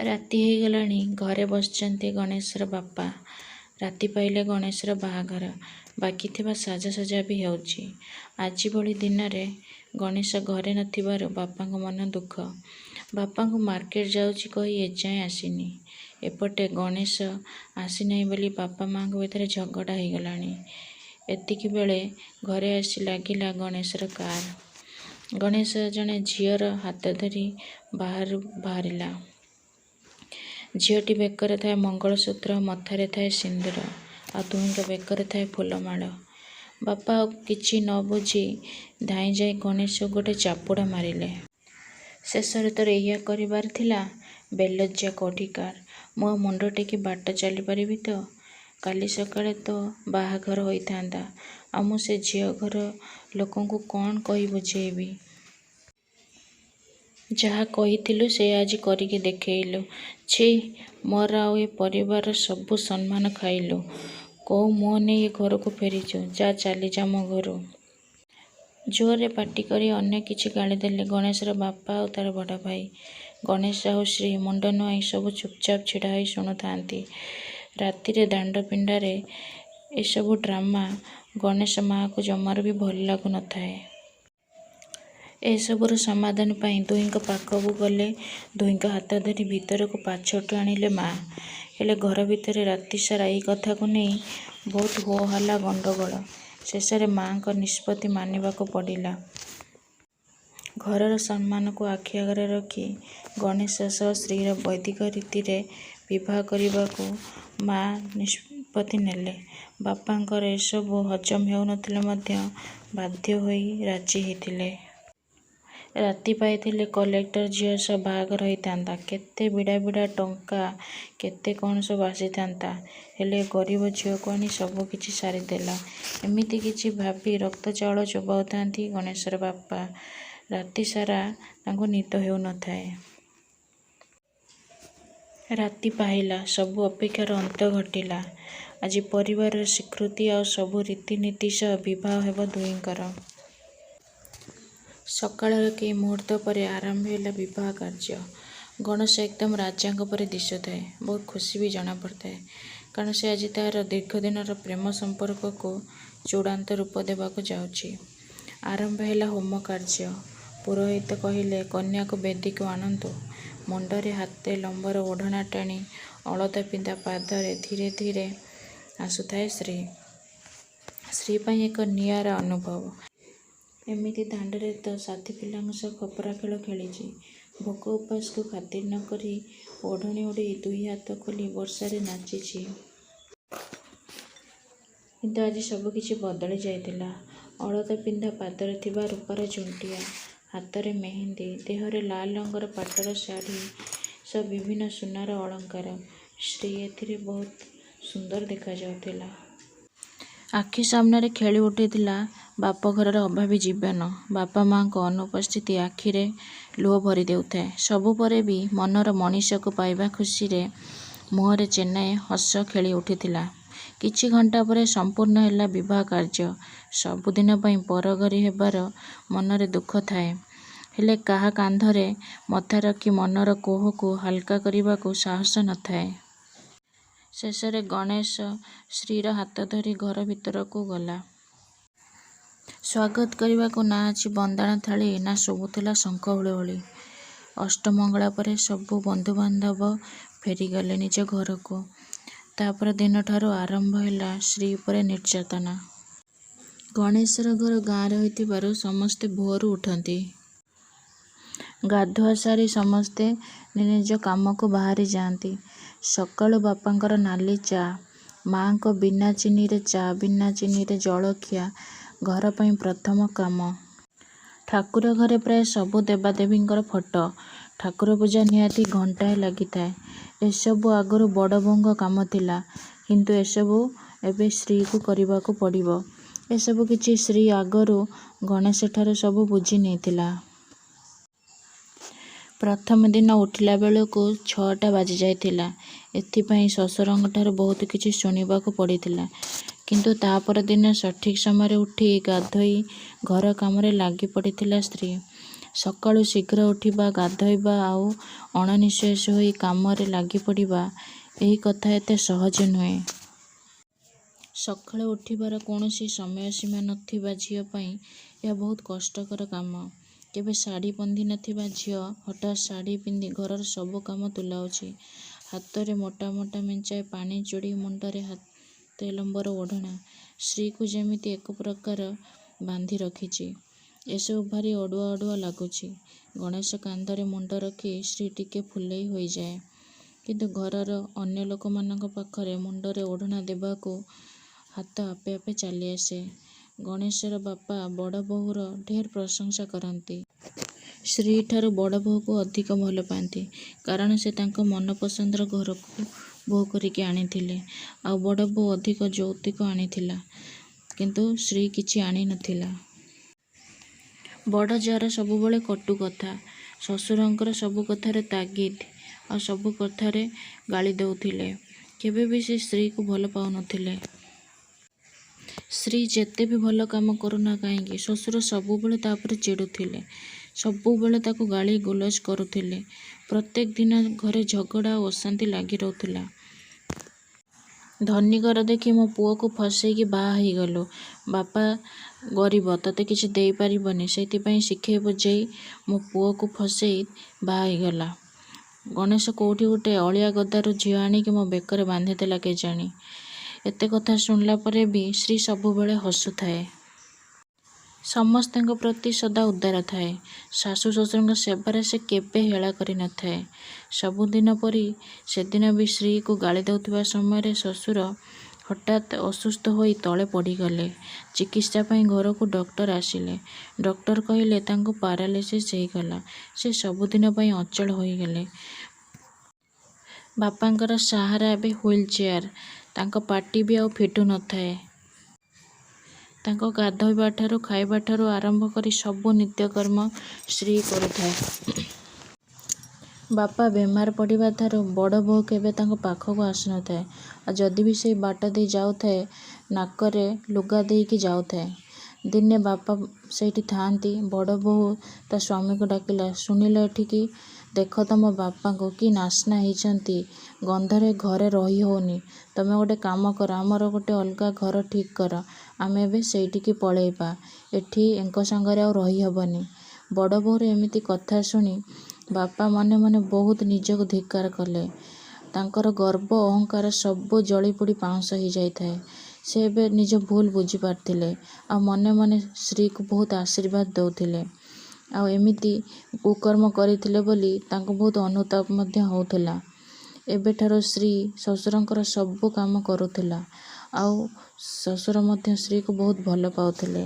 ରାତି ହେଇଗଲାଣି। ଘରେ ବସିଛନ୍ତି ଗଣେଶର ବାପା। ରାତି ପାଇଲେ ଗଣେଶର ବାହାଘର। ବାକି ଥିବା ସାଜସଜ୍ଜା ବି ହେଉଛି। ଆଜି ଭଳି ଦିନରେ ଗଣେଶ ଘରେ ନଥିବାରୁ ବାପାଙ୍କ ମନ ଦୁଃଖ। ବାପାଙ୍କୁ ମାର୍କେଟ ଯାଉଛି କହି ଏଯାଏଁ ଆସିନି। ଏପଟେ ଗଣେଶ ଆସିନାହିଁ ବୋଲି ବାପା ମାଆଙ୍କ ଭିତରେ ଝଗଡ଼ା ହେଇଗଲାଣି। ଏତିକି ବେଳେ ଘରେ ଆସି ଲାଗିଲା ଗଣେଶର କାର୍। ଗଣେଶ ଜଣେ ଝିଅର ହାତ ଧରି ବାହାରୁ ବାହାରିଲା। ଝିଅଟି ବେକରେ ଥାଏ ମଙ୍ଗଳସୂତ୍ର, ମଥାରେ ଥାଏ ସିନ୍ଦୁର, ଆଉ ଦୁହିଁଙ୍କ ବେକରେ ଥାଏ ଫୁଲମାଳ। ବାପା ଆଉ କିଛି ନ ବୁଝି ଧାଇଁ ଯାଇ ଗଣେଶକୁ ଗୋଟେ ଚାପୁଡ଼ା ମାରିଲେ। ଶେଷରେ ତୋର ଏଇଆ କରିବାର ଥିଲା? ବେଲଜ୍ଜା କୋଠିକାର। ମୁଁ ଆଉ ମୁଣ୍ଡ ଟେକି ବାଟ ଚାଲିପାରିବି ତ? କାଲି ସକାଳେ ତ ବାହାଘର ହୋଇଥାନ୍ତା, ଆଉ ମୁଁ ସେ ଝିଅ ଘର ଲୋକଙ୍କୁ କ'ଣ କହି ବୁଝେଇବି? ଯାହା କହିଥିଲୁ ସେଇଆ ଆଜି କରିକି ଦେଖେଇଲୁ। ଛି, ମୋର ଆଉ ଏ ପରିବାରର ସବୁ ସମ୍ମାନ ଖାଇଲୁ। କୋଉ ମୁହଁ ନେଇ ଏ ଘରକୁ ଫେରିଛୁ? ଯା, ଚାଲିଯା ମୋ ଘରୁ। ଜୋରରେ ପାଟି କରି ଅନେକ କିଛି ଗାଳି ଦେଲେ ଗଣେଶର ବାପା ଆଉ ତାର ବଡ଼ ଭାଇ। ଗଣେଶ ଆଉ ଶ୍ରୀ ମୁଣ୍ଡ ନୁଆଁଇ ସବୁ ଚୁପଚାପ ଛିଡ଼ା ହୋଇ ଶୁଣୁଥାନ୍ତି। ରାତିରେ ଦାଣ୍ଡ ପିଣ୍ଡାରେ ଏସବୁ ଡ୍ରାମା ଗଣେଶ ମାଆକୁ ଜମାରୁ ବି ଭଲ ଲାଗୁନଥାଏ। ଏସବୁର ସମାଧାନ ପାଇଁ ଦୁହିଁଙ୍କ ପାଖକୁ ଗଲେ। ଦୁହିଁଙ୍କ ହାତ ଧରି ଭିତରକୁ ପାଛୋଟି ଆଣିଲେ ମାଆ। ହେଲେ ଘର ଭିତରେ ରାତିସାରା ଏଇ କଥାକୁ ନେଇ ବହୁତ ହୋ ହଲ୍ଲା ଗଣ୍ଡଗୋଳ। ଶେଷରେ ମାଆଙ୍କ ନିଷ୍ପତ୍ତି ମାନିବାକୁ ପଡ଼ିଲା। ଘରର ସମ୍ମାନକୁ ଆଖି ଆଗରେ ରଖି ଗଣେଶ ସହ ଶ୍ରୀର ବୈଦିକ ରୀତିରେ ବିବାହ କରିବାକୁ ମାଆ ନିଷ୍ପତ୍ତି ନେଲେ। ବାପାଙ୍କର ଏସବୁ ହଜମ ହେଉନଥିଲେ ମଧ୍ୟ ବାଧ୍ୟ ହୋଇ ରାଜି ହେଇଥିଲେ। ରାତି ପାଇଥିଲେ କଲେକ୍ଟର ଝିଅ ସହ ବାହାଘର ହେଇଥାନ୍ତା। କେତେ ବିଡ଼ା ବିଡ଼ା ଟଙ୍କା, କେତେ କ'ଣ ସବୁ ଆସିଥାନ୍ତା। ହେଲେ ଗରିବ ଝିଅକୁ ଆଣି ସବୁ କିଛି ସାରିଦେଲା। ଏମିତି କିଛି ଭାବି ରକ୍ତ ଚାଉଳ ଚୋବାଉଥାନ୍ତି ଗଣେଶର ବାପା। ରାତି ସାରା ତାଙ୍କୁ ନିଦ ହେଉନଥାଏ। ରାତି ପାହିଲା, ସବୁ ଅପେକ୍ଷାର ଅନ୍ତ ଘଟିଲା। ଆଜି ପରିବାରର ସ୍ୱୀକୃତି ଆଉ ସବୁ ରୀତିନୀତି ସହ ବିବାହ ହେବ ଦୁହିଁଙ୍କର। ସକାଳର କେଇ ମୁହୂର୍ତ୍ତ ପରେ ଆରମ୍ଭ ହେଲା ବିବାହ କାର୍ଯ୍ୟ। ଗଣେଶ ଏକଦମ ରାଜାଙ୍କ ପରି ଦିଶୁଥାଏ। ବହୁତ ଖୁସି ବି ଜଣାପଡ଼ୁଥାଏ, କାରଣ ସେ ଆଜି ତାହାର ଦୀର୍ଘଦିନର ପ୍ରେମ ସମ୍ପର୍କକୁ ଚୂଡ଼ାନ୍ତ ରୂପ ଦେବାକୁ ଯାଉଛି। ଆରମ୍ଭ ହେଲା ହୋମ କାର୍ଯ୍ୟ। ପୁରୋହିତ କହିଲେ, କନ୍ୟାକୁ ବେଦୀକୁ ଆଣନ୍ତୁ। ମୁଣ୍ଡରେ ହାତେ ଲମ୍ବର ଓଢ଼ଣା ଟାଣି ଅଳତା ପିନ୍ଧା ପାଦରେ ଧୀରେ ଧୀରେ ଆସୁଥାଏ ଶ୍ରୀ। ଶ୍ରୀ ପାଇଁ ଏକ ନିଆରା ଅନୁଭବ। ଏମିତି ଦାଣ୍ଡରେ ତ ସାଥୀ ପିଲାଙ୍କ ସହ ଖପରା ଖେଳ ଖେଳିଛି। ଭୋକ ଉପାସକୁ ଖାତିର ନ କରି ଓଢ଼ଣୀ ଉଡ଼େଇ ଦୁଇ ହାତ ଖୋଲି ବର୍ଷାରେ ନାଚିଛି। କିନ୍ତୁ ଆଜି ସବୁ କିଛି ବଦଳି ଯାଇଥିଲା। ଅଳତା ପିନ୍ଧା ପାଦରେ ଥିବା ରୂପାର ଝୁଣ୍ଟିଆ, ହାତରେ ମେହେନ୍ଦି, ଦେହରେ ଲାଲ ରଙ୍ଗର ପାଟର ଶାଢ଼ୀ ସହ ବିଭିନ୍ନ ସୁନାର ଅଳଙ୍କାର। ଶ୍ରୀ ଏଥିରେ ବହୁତ ସୁନ୍ଦର ଦେଖାଯାଉଥିଲା। ଆଖି ସାମ୍ନାରେ ଖେଳି ଉଠିଥିଲା ବାପଘରର ଅଭାବୀ ଜୀବନ। ବାପା ମାଆଙ୍କ ଅନୁପସ୍ଥିତି ଆଖିରେ ଲୁହ ଭରି ଦେଉଥାଏ। ସବୁ ପରେ ବି ମନର ମଣିଷକୁ ପାଇବା ଖୁସିରେ ମୁହଁରେ ଚେନାଏ ହସ ଖେଳି ଉଠିଥିଲା। କିଛି ଘଣ୍ଟା ପରେ ସମ୍ପୂର୍ଣ୍ଣ ହେଲା ବିବାହ କାର୍ଯ୍ୟ। ସବୁଦିନ ପାଇଁ ପରଘରୀ ହେବାର ମନରେ ଦୁଃଖ ଥାଏ, ହେଲେ କାହା କାନ୍ଧରେ ମଥା ରଖି ମନର କୋହକୁ ହାଲକା କରିବାକୁ ସାହସ ନଥାଏ। ଶେଷରେ ଗଣେଶ ଶ୍ରୀର ହାତ ଧରି ଘର ଭିତରକୁ ଗଲା। ସ୍ୱାଗତ କରିବାକୁ ନା ଅଛି ବନ୍ଦାଣ ଥାଳି, ନା ଶୁଭୁଥିଲା ଶଙ୍ଖ ହୁଳହୁଳି। ଅଷ୍ଟମଙ୍ଗଳା ପରେ ସବୁ ବନ୍ଧୁବାନ୍ଧବ ଫେରିଗଲେ ନିଜ ଘରକୁ। ତାପର ଦିନଠାରୁ ଆରମ୍ଭ ହେଲା ଶ୍ରୀ ଉପରେ ନିର୍ଯାତନା। ଗଣେଶର ଘର ଗାଁରେ ହୋଇଥିବାରୁ ସମସ୍ତେ ଭୋରୁ ଉଠନ୍ତି। ଗାଧୁଆ ସାରି ସମସ୍ତେ ନିଜ ନିଜ କାମକୁ ବାହାରି ଯାଆନ୍ତି। ସକାଳୁ ବାପାଙ୍କର ନାଲି ଚା, ମାଆଙ୍କ ବିନା ଚିନିରେ ଚା, ବିନା ଚିନିରେ ଜଳଖିଆ ଘର ପାଇଁ ପ୍ରଥମ କାମ। ଠାକୁର ଘରେ ପ୍ରାୟ ସବୁ ଦେବାଦେବୀଙ୍କର ଫଟୋ। ଠାକୁର ପୂଜା ନିହାତି ଘଣ୍ଟାଏ ଲାଗିଥାଏ। ଏସବୁ ଆଗରୁ ବଡ଼ ବୋଉଙ୍କ କାମ ଥିଲା, କିନ୍ତୁ ଏସବୁ ଏବେ ଶ୍ରୀକୁ କରିବାକୁ ପଡ଼ିବ। ଏସବୁ କିଛି ଶ୍ରୀ ଆଗରୁ ଗଣେଶଠାରୁ ସବୁ ବୁଝି ନେଇଥିଲା। ପ୍ରଥମ ଦିନ ଉଠିଲା ବେଳକୁ 6ଟା ବାଜି ଯାଇଥିଲା। ଏଥିପାଇଁ ଶ୍ୱଶୁରଙ୍କଠାରୁ ବହୁତ କିଛି ଶୁଣିବାକୁ ପଡ଼ିଥିଲା। କିନ୍ତୁ ତାପର ଦିନ ସଠିକ୍ ସମୟରେ ଉଠି ଗାଧୋଇ ଘର କାମରେ ଲାଗି ପଡ଼ିଥିଲା ସ୍ତ୍ରୀ। ସକାଳୁ ଶୀଘ୍ର ଉଠିବା, ଗାଧୋଇବା ଆଉ ଅଣନିଶ୍ୱାସୀ ହୋଇ କାମରେ ଲାଗିପଡ଼ିବା ଏହି କଥା ଏତେ ସହଜ ନୁହେଁ। ସକାଳୁ ଉଠିବାର କୌଣସି ସମୟସୀମା ନଥିବା ଝିଅ ପାଇଁ ଏହା ବହୁତ କଷ୍ଟକର କାମ। କେବେ ଶାଢ଼ୀ ପିନ୍ଧି ନଥିବା ଝିଅ ହଠାତ୍ ଶାଢ଼ୀ ପିନ୍ଧି ଘରର ସବୁ କାମ ତୁଲାଉଛି। ହାତରେ ମୋଟା ମୋଟା ମେଞ୍ଚାଏ ପାଣି ଯୋଡ଼ି, ମୁଣ୍ଡରେ ହାତେ ଲମ୍ବର ଓଢ଼ଣା ସ୍ତ୍ରୀକୁ ଯେମିତି ଏକ ପ୍ରକାର ବାନ୍ଧି ରଖିଛି। ଏସବୁ ଭାରି ଅଡ଼ୁଆ ଅଡ଼ୁଆ ଲାଗୁଛି। ଗଣେଶ କାନ୍ଧରେ ମୁଣ୍ଡ ରଖି ସ୍ତ୍ରୀ ଟିକେ ଫୁଲେଇ ହୋଇଯାଏ। କିନ୍ତୁ ଘରର ଅନ୍ୟ ଲୋକମାନଙ୍କ ପାଖରେ ମୁଣ୍ଡରେ ଓଢ଼ଣା ଦେବାକୁ ହାତ ଆପେ ଆପେ ଚାଲି ଆସେ। ଗଣେଶର ବାପା ବଡ଼ ବୋହୂର ଢେର ପ୍ରଶଂସା କରନ୍ତି। ସ୍ତ୍ରୀଠାରୁ ବଡ଼ ବୋହୂକୁ ଅଧିକ ଭଲ ପାଆନ୍ତି। କାରଣ ସେ ତାଙ୍କ ମନପସନ୍ଦର ଘରକୁ ବୋହୂ କରିକି ଆଣିଥିଲେ। ଆଉ ବଡ଼ ବୋହୂ ଅଧିକ ଯୌତୁକ ଆଣିଥିଲା, କିନ୍ତୁ ସ୍ତ୍ରୀ କିଛି ଆଣି ନଥିଲା। ବଡ଼ ଯା'ର ସବୁବେଳେ କଟୁ କଥା, ଶ୍ୱଶୁରଙ୍କର ସବୁ କଥାରେ ତାଗିଦ୍ ଆଉ ସବୁ କଥାରେ ଗାଳି ଦେଉଥିଲେ। କେବେ ବି ସେ ସ୍ତ୍ରୀକୁ ଭଲ ପାଉନଥିଲେ। ସ୍ତ୍ରୀ ଯେତେ ବି ଭଲ କାମ କରୁନା କାହିଁକି ଶ୍ୱଶୁର ସବୁବେଳେ ତା' ଉପରେ ଚିଡ଼ୁଥିଲେ। ସବୁବେଳେ ତାକୁ ଗାଳି ଗୁଲଜ କରୁଥିଲେ। ପ୍ରତ୍ୟେକ ଦିନ ଘରେ ଝଗଡ଼ା ଓ ଅଶାନ୍ତି ଲାଗି ରହୁଥିଲା। ଧନୀ ଘର ଦେଖି ମୋ ପୁଅକୁ ଫସେଇକି ବାହା ହେଇଗଲୁ। ବାପା ଗରିବ, ତତେ କିଛି ଦେଇପାରିବନି, ସେଇଥିପାଇଁ ଶିଖେଇ ବୁଝେଇ ମୋ ପୁଅକୁ ଫସେଇ ବାହା ହେଇଗଲା। ଗଣେଶ କୋଉଠି ଗୋଟେ ଅଳିଆ ଗଦାରୁ ଝିଅ ଆଣିକି ମୋ ବେକରେ ବାନ୍ଧିଦେଲା କେଜାଣି। ଏତେ କଥା ଶୁଣିଲା ପରେ ବି ସ୍ତ୍ରୀ ସବୁବେଳେ ହସୁଥାଏ। ସମସ୍ତଙ୍କ ପ୍ରତି ସଦା ଉଦାର ଥାଏ। ଶାଶୁ ଶ୍ୱଶୁରଙ୍କ ସେବାରେ ସେ କେବେ ହେଳା କରିନଥାଏ। ସବୁଦିନ ପରି ସେଦିନ ବି ସ୍ତ୍ରୀକୁ ଗାଳି ଦେଉଥିବା ସମୟରେ ଶ୍ୱଶୁର ହଠାତ୍ ଅସୁସ୍ଥ ହୋଇ ତଳେ ପଡ଼ିଗଲେ। ଚିକିତ୍ସା ପାଇଁ ଘରକୁ ଡକ୍ଟର ଆସିଲେ। ଡକ୍ଟର କହିଲେ ତାଙ୍କୁ ପାରାଲିସିସ୍ ହେଇଗଲା। ସେ ସବୁଦିନ ପାଇଁ ଅଚଳ ହୋଇଗଲେ। ବାପାଙ୍କର ସାହାରା ଏବେ ହୁଇଲ୍ ଚେୟାର। ତାଙ୍କ ପାଟି ବି ଆଉ ଫିଟୁ ନଥାଏ। ତାଙ୍କ ଗାଧୋଇବାଠାରୁ ଖାଇବାଠାରୁ ଆରମ୍ଭ କରି ସବୁ ନିତ୍ୟକର୍ମ ସ୍ତ୍ରୀ କରୁଥାଏ। ବାପା ବେମାର ପଡ଼ିବା ଠାରୁ ବଡ଼ ବୋହୂ କେବେ ତାଙ୍କ ପାଖକୁ ଆସୁନଥାଏ। ଆଉ ଯଦି ବି ସେଇ ବାଟ ଦେଇ ଯାଉଥାଏ, ନାକରେ ଲୁଗା ଦେଇକି ଯାଉଥାଏ। ଦିନେ ବାପା ସେଇଠି ଥାଆନ୍ତି। ବଡ଼ ବୋହୂ ତା ସ୍ୱାମୀକୁ ଡାକିଲା, ଶୁଣିଲ ଏଠିକି, ଦେଖ ତମ ବାପାଙ୍କୁ କି ନାସ୍ନା ହେଇଛନ୍ତି। ଗନ୍ଧରେ ଘରେ ରହି ହଉନି। ତମେ ଗୋଟେ କାମ କର, ଆମର ଗୋଟେ ଅଲଗା ଘର ଠିକ୍ କର। ଆମେ ଏବେ ସେଇଠିକି ପଳେଇବା। ଏଠି ଏଙ୍କ ସାଙ୍ଗରେ ଆଉ ରହି ହବନି। ବଡ଼ ବୋହୂର ଏମିତି କଥା ଶୁଣି ବାପା ମନେ ମନେ ବହୁତ ନିଜକୁ ଧିକ୍କାର କଲେ। ତାଙ୍କର ଗର୍ବ ଅହଙ୍କାର ସବୁ ଜଳିପୋଡ଼ି ପାଉଁଶ ହେଇଯାଇଥାଏ। ସେ ଏବେ ନିଜ ଭୁଲ ବୁଝିପାରିଥିଲେ। ଆଉ ମନେ ମନେ ସ୍ତ୍ରୀକୁ ବହୁତ ଆଶୀର୍ବାଦ ଦଉଥିଲେ। ଆଉ ଏମିତି କୁକର୍ମ କରିଥିଲେ ବୋଲି ତାଙ୍କୁ ବହୁତ ଅନୁତାପ ମଧ୍ୟ ହଉଥିଲା। ଏବେଠାରୁ ସ୍ତ୍ରୀ ଶ୍ୱଶୁରଙ୍କର ସବୁ କାମ କରୁଥିଲା। ଆଉ ଶ୍ୱଶୁର ମଧ୍ୟ ସ୍ତ୍ରୀକୁ ବହୁତ ଭଲ ପାଉଥିଲେ।